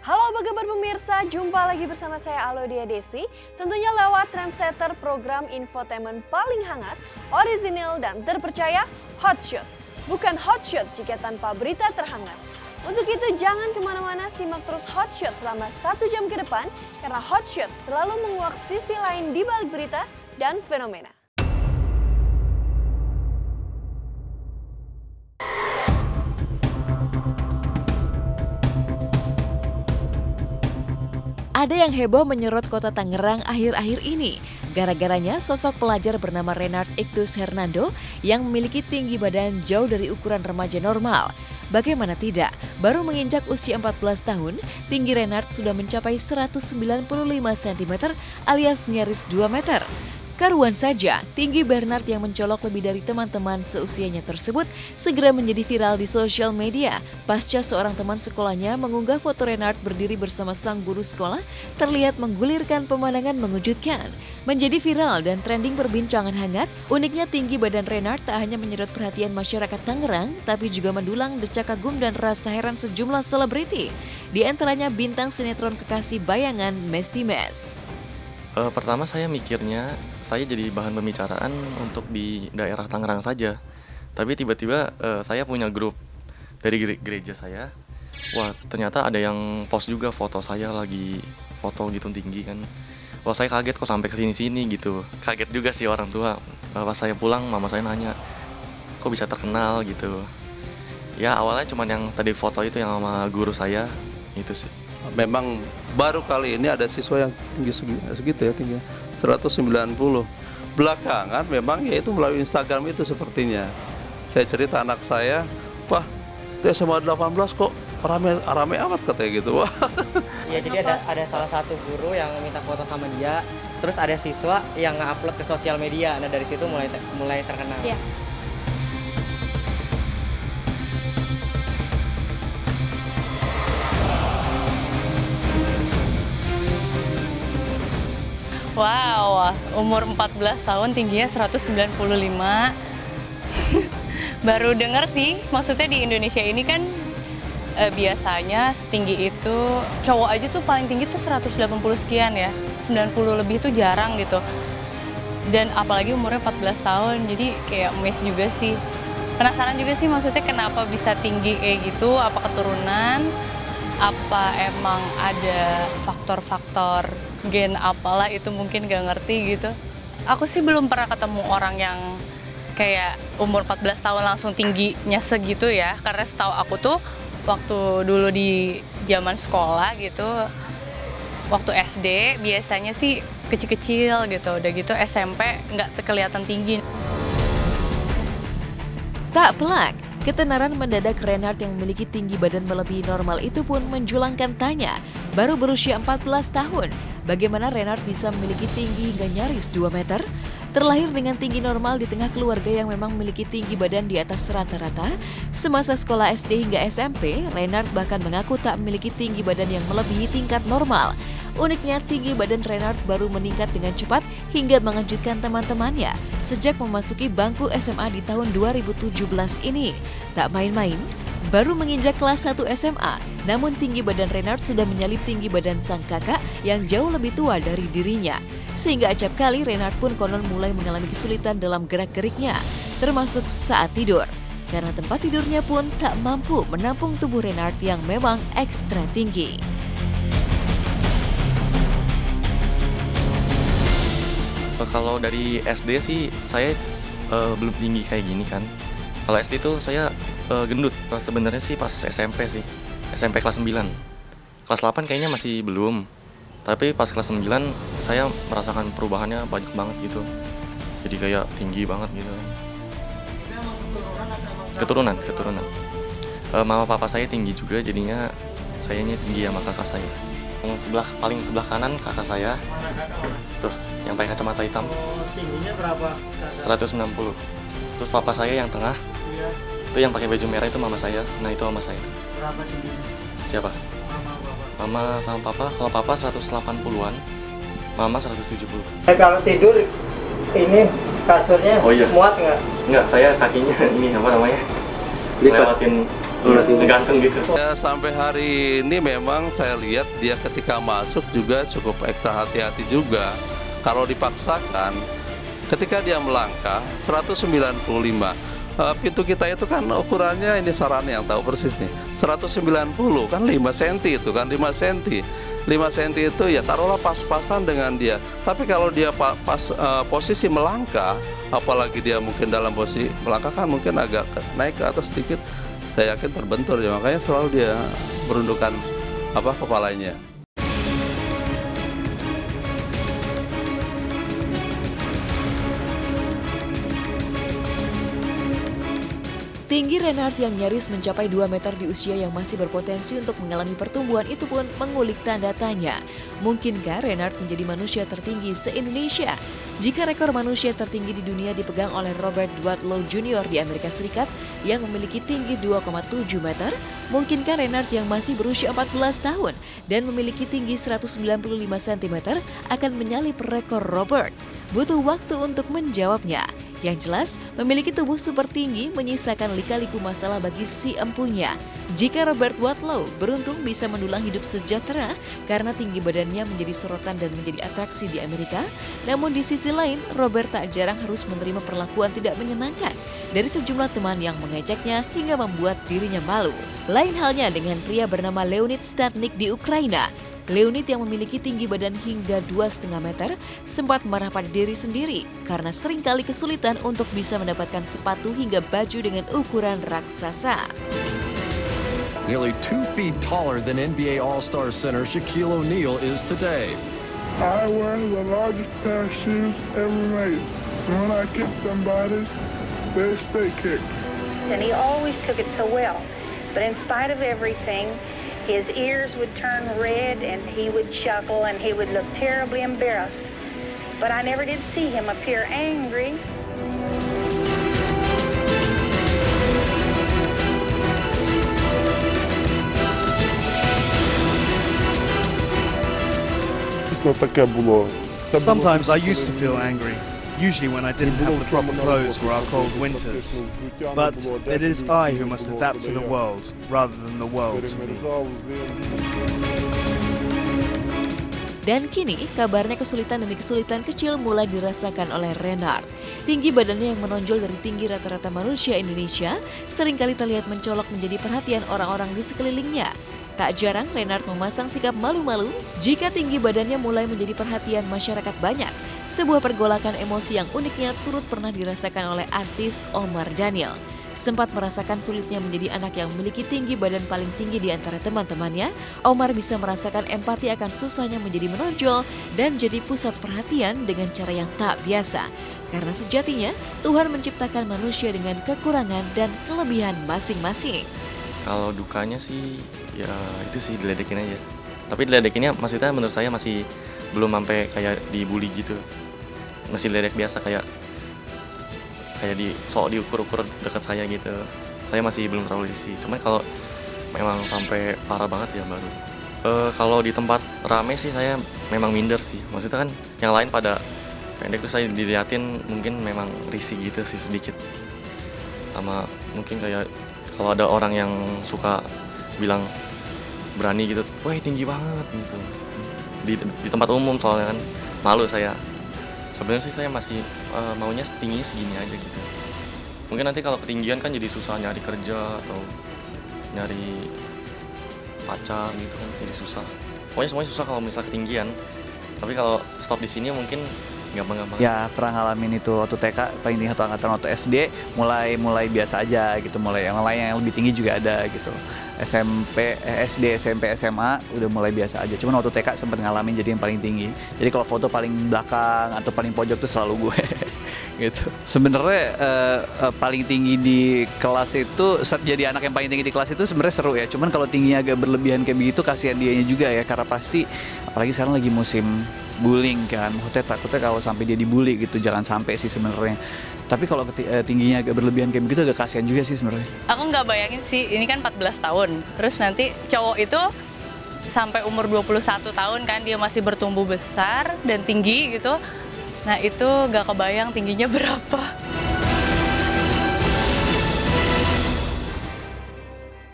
Halo apa kabar pemirsa, jumpa lagi bersama saya Alodia Desi. Tentunya lewat trendsetter program infotainment paling hangat, orisinil dan terpercaya, Hot Shoot. Bukan Hot Shoot jika tanpa berita terhangat. Untuk itu jangan kemana-mana, simak terus Hot Shoot selama 1 jam ke depan. Karena Hot Shoot selalu menguak sisi lain di balik berita dan fenomena. Ada yang heboh menyorot kota Tangerang akhir-akhir ini. Gara-garanya sosok pelajar bernama Renard Ictus Hernando yang memiliki tinggi badan jauh dari ukuran remaja normal. Bagaimana tidak, baru menginjak usia 14 tahun, tinggi Renard sudah mencapai 195 cm alias nyaris 2 meter. Karuan saja, tinggi Bernard yang mencolok lebih dari teman-teman seusianya tersebut segera menjadi viral di sosial media pasca seorang teman sekolahnya mengunggah foto Renard berdiri bersama sang guru sekolah terlihat menggulirkan pemandangan mengejutkan. Menjadi viral dan trending perbincangan hangat, uniknya tinggi badan Renard tak hanya menyedot perhatian masyarakat Tangerang, tapi juga mendulang decak kagum dan rasa heran sejumlah selebriti. Di antaranya bintang sinetron kekasih bayangan Mesti Mes. Pertama saya mikirnya saya jadi bahan pembicaraan untuk di daerah Tangerang saja. Tapi tiba-tiba saya punya grup dari gereja saya. Wah, ternyata ada yang post juga foto saya lagi foto gitu tinggi kan. Wah, saya kaget kok sampai ke sini-sini gitu. Kaget juga sih orang tua. Pas saya pulang mama saya nanya, "Kok bisa terkenal?" gitu. Ya awalnya cuma yang tadi foto itu yang sama guru saya itu sih. Memang baru kali ini ada siswa yang tinggi segitu ya, tinggi 190. Belakangan memang ya itu melalui Instagram itu sepertinya. Saya cerita anak saya, "Wah, itu SMA 18 kok rame amat," katanya gitu. Wah. Ya jadi ada salah satu guru yang minta foto sama dia, terus ada siswa yang nge-upload ke sosial media. Nah dari situ mulai terkenal. Iya. Wow, umur 14 tahun tingginya 195. Baru denger sih, maksudnya di Indonesia ini kan biasanya setinggi itu, cowok aja tuh paling tinggi tuh 180 sekian ya, 90 lebih tuh jarang gitu. Dan apalagi umurnya 14 tahun, jadi kayak amazed juga sih. Penasaran juga sih maksudnya kenapa bisa tinggi kayak gitu, apa keturunan, apa emang ada faktor-faktor gen apalah itu mungkin gak ngerti gitu. Aku sih belum pernah ketemu orang yang kayak umur 14 tahun langsung tingginya segitu ya. Karena setahu aku tuh waktu dulu di zaman sekolah gitu, waktu SD biasanya sih kecil-kecil gitu. Udah gitu SMP nggak kelihatan tinggi. Tak pelak, ketenaran mendadak Renard yang memiliki tinggi badan melebihi normal itu pun menjulangkan tanya. Baru berusia 14 tahun, bagaimana Renard bisa memiliki tinggi hingga nyaris 2 meter? Terlahir dengan tinggi normal di tengah keluarga yang memang memiliki tinggi badan di atas rata-rata, semasa sekolah SD hingga SMP, Renard bahkan mengaku tak memiliki tinggi badan yang melebihi tingkat normal. Uniknya, tinggi badan Renard baru meningkat dengan cepat hingga mengejutkan teman-temannya sejak memasuki bangku SMA di tahun 2017 ini. Tak main-main, baru menginjak kelas 1 SMA, namun tinggi badan Renard sudah menyalip tinggi badan sang kakak yang jauh lebih tua dari dirinya. Sehingga acap kali Renard pun konon mulai mengalami kesulitan dalam gerak-geriknya, termasuk saat tidur. Karena tempat tidurnya pun tak mampu menampung tubuh Renard yang memang ekstra tinggi. Kalau dari SD sih saya belum tinggi kayak gini kan. Kalau SD tuh saya gendut. Sebenarnya sih pas SMP sih. SMP kelas 9. Kelas 8 kayaknya masih belum. Tapi pas kelas 9 saya merasakan perubahannya banyak banget gitu. Jadi kayak tinggi banget gitu. Keturunan. Mama papa saya tinggi juga, jadinya sayanya tinggi sama kakak saya. Yang paling sebelah kanan kakak saya. Tuh, yang pakai kacamata hitam. Tingginya berapa? 190. Terus papa saya yang tengah. Iya. Itu yang pakai baju merah itu mama saya. Nah, itu mama saya. Berapa tingginya? Siapa? Mama sama papa. Kalau papa 180-an, mama 170. Kalau tidur ini kasurnya muat nggak? Nggak, saya kakinya ini apa namanya? Lewatin gantung gitu. Ya, sampai hari ini memang saya lihat dia ketika masuk juga cukup ekstra hati-hati juga. Kalau dipaksakan, ketika dia melangkah 195, pintu kita itu kan ukurannya, ini Sarana yang tahu persis nih, 190 kan 5 cm itu kan, 5 cm. 5 cm itu ya taruhlah pas-pasan dengan dia. Tapi kalau dia posisi melangkah, apalagi dia mungkin dalam posisi melangkah kan mungkin agak naik ke atas sedikit, saya yakin terbentur ya, makanya selalu dia merundukkan kepalanya. Tinggi Reinhardt yang nyaris mencapai 2 meter di usia yang masih berpotensi untuk mengalami pertumbuhan itu pun mengulik tanda tanya. Mungkinkah Reinhardt menjadi manusia tertinggi se-Indonesia? Jika rekor manusia tertinggi di dunia dipegang oleh Robert Wadlow Jr. di Amerika Serikat yang memiliki tinggi 2,7 meter, mungkinkah Reinhardt yang masih berusia 14 tahun dan memiliki tinggi 195 cm akan menyalip rekor Robert? Butuh waktu untuk menjawabnya. Yang jelas, memiliki tubuh super tinggi menyisakan lika-liku masalah bagi si empunya. Jika Robert Wadlow beruntung bisa mendulang hidup sejahtera karena tinggi badannya menjadi sorotan dan menjadi atraksi di Amerika, namun di sisi lain, Robert tak jarang harus menerima perlakuan tidak menyenangkan dari sejumlah teman yang mengejeknya hingga membuat dirinya malu. Lain halnya dengan pria bernama Leonid Statnik di Ukraina. Leonid yang memiliki tinggi badan hingga 2,5 meter sempat marah pada diri sendiri karena seringkali kesulitan untuk bisa mendapatkan sepatu hingga baju dengan ukuran raksasa. Nearly 2 feet taller than NBA All-Star center Shaquille O'Neal is today. I wear the largest pair of shoes ever made. When I kick somebody, they stay kicked. And he always took it so well. But in spite of everything, his ears would turn red and he would chuckle and he would look terribly embarrassed. But I never did see him appear angry. Sometimes I used to feel angry. Usually when I didn't have the proper clothes for our cold winters. But it is I who must adapt to the world, rather than the world to me. Dan kini, kabarnya kesulitan demi kesulitan kecil mulai dirasakan oleh Reinhardt. Tinggi badannya yang menonjol dari tinggi rata-rata manusia Indonesia seringkali terlihat mencolok menjadi perhatian orang-orang di sekelilingnya. Tak jarang Reinhardt memasang sikap malu-malu jika tinggi badannya mulai menjadi perhatian masyarakat banyak. Sebuah pergolakan emosi yang uniknya turut pernah dirasakan oleh artis Omar Daniel. Sempat merasakan sulitnya menjadi anak yang memiliki tinggi badan paling tinggi di antara teman-temannya, Omar bisa merasakan empati akan susahnya menjadi menonjol dan jadi pusat perhatian dengan cara yang tak biasa. Karena sejatinya, Tuhan menciptakan manusia dengan kekurangan dan kelebihan masing-masing. Kalau dukanya sih, ya itu sih diledekin aja. Tapi diledekinnya maksudnya menurut saya masih belum sampai kayak dibully gitu. Masih ledek biasa kayak diukur-ukur dekat saya gitu. Saya masih belum terlalu risih. Cuman kalau memang sampai parah banget ya baru. Kalau di tempat rame sih saya memang minder sih. Maksudnya kan yang lain pada pendek tuh saya diliatin mungkin memang risih gitu sih sedikit. Sama mungkin kayak kalau ada orang yang suka bilang berani gitu, wah tinggi banget gitu. Di tempat umum soalnya kan malu saya. Sebenarnya sih saya masih maunya tingginya segini aja gitu. Mungkin nanti kalau ketinggian kan jadi susah nyari kerja atau nyari pacar gitu kan, jadi susah. Pokoknya semuanya susah kalau misal ketinggian. Tapi kalau stop di sini mungkin gampang-gampang. Ya pernah ngalamin itu waktu TK paling tinggi satu angkatan, waktu SD mulai biasa aja gitu, mulai yang lain yang lebih tinggi juga ada gitu. SD, SMP, SMA udah mulai biasa aja. Cuman waktu TK sempat ngalamin jadi yang paling tinggi. Jadi kalau foto paling belakang atau paling pojok tuh selalu gue gitu. Sebenarnya paling tinggi di kelas itu, jadi anak yang paling tinggi di kelas itu sebenarnya seru ya. Cuman kalau tingginya agak berlebihan kayak begitu kasihan dianya juga ya, karena pasti apalagi sekarang lagi musim bullying kan. Takutnya kalau sampai dia dibully gitu, jangan sampai sih sebenarnya. Tapi kalau tingginya agak berlebihan kayak begitu agak kasihan juga sih sebenarnya. Aku nggak bayangin sih, ini kan 14 tahun. Terus nanti cowok itu sampai umur 21 tahun kan dia masih bertumbuh besar dan tinggi gitu. Nah itu nggak kebayang tingginya berapa.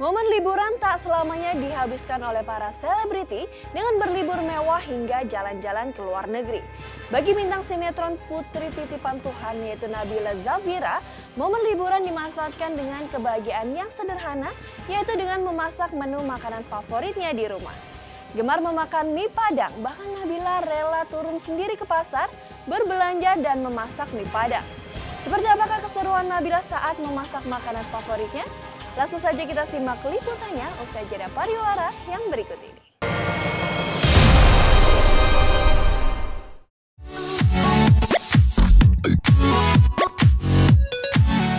Momen liburan tak selamanya dihabiskan oleh para selebriti dengan berlibur mewah hingga jalan-jalan ke luar negeri. Bagi bintang sinetron Putri Titipan Tuhan yaitu Nabila Zafira, momen liburan dimanfaatkan dengan kebahagiaan yang sederhana, yaitu dengan memasak menu makanan favoritnya di rumah. Gemar memakan mie Padang, bahkan Nabila rela turun sendiri ke pasar, berbelanja dan memasak mie Padang. Seperti apakah keseruan Nabila saat memasak makanan favoritnya? Langsung saja kita simak liputannya usai jeda pariwara yang berikut ini.